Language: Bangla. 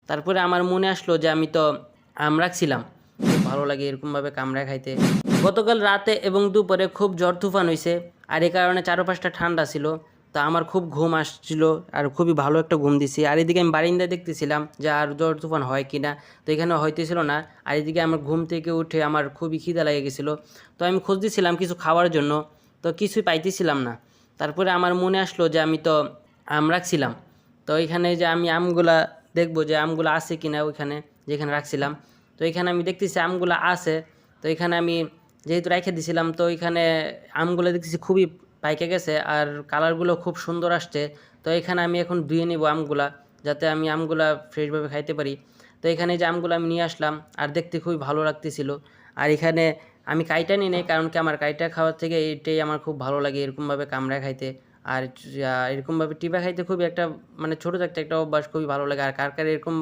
তারপরে আমার মনে আসলো যে আমি তো আম রাখছিলাম, খুব ভালো লাগে এরকমভাবে কামড়া খাইতে। গতকাল রাতে এবং দুপুরে খুব ঝড় তুফান হইছে, আর এই কারণে চারপাশটা ঠান্ডা ছিল। তা আমার খুব ঘুম আসছিল, আর খুবই ভালো একটা ঘুম দিছি। আর এদিকে আমি বারিন্দায় দেখতেছিলাম যে আর ঝড় তুফান হয় কিনা, তো এখানে হইতেছিল না। আর এদিকে আমার ঘুম থেকে উঠে আমার খুবই খিদা লেগে গেছিলো, তো আমি খুঁজতেছিলাম কিছু খাওয়ার জন্য, তো কিছুই পাইতেছিলাম না। তারপরে আমার মনে আসলো যে আমি তো আম রাখছিলাম, তো এখানে যে আমি আমগুলা দেখবো যে আমগুলো আছে কিনা ওইখানে যেখানে রাখছিলাম। তো এখানে আমি দেখতেছি আমগুলো আছে। তো এখানে আমি যেহেতু রেখে দিছিলাম, তো এখানে আমগুলো দেখতেছি খুবই পাইকে গেছে, আর কালারগুলো খুব সুন্দর আসছে। তো এখানে আমি এখন ধুয়ে নিব আমগুলা, যাতে আমি আমগুলা ফ্রেশভাবে খাইতে পারি। তো এখানে যে আমগুলো আমি নিয়ে আসলাম, আর দেখতে খুবই ভালো লাগতেছিল। আর এখানে আমি কাইটা নিই নাই, কারণ কি আমার কাইটা খাওয়ার থেকে এটাই আমার খুব ভালো লাগে এরকমভাবে কামড়া খাইতে। আর এরকমভাবে টিপা খাইতে খুবই একটা, মানে ছোটো থাকতে একটা অভ্যাস, খুবই ভালো লাগে। আর কার কার এরকম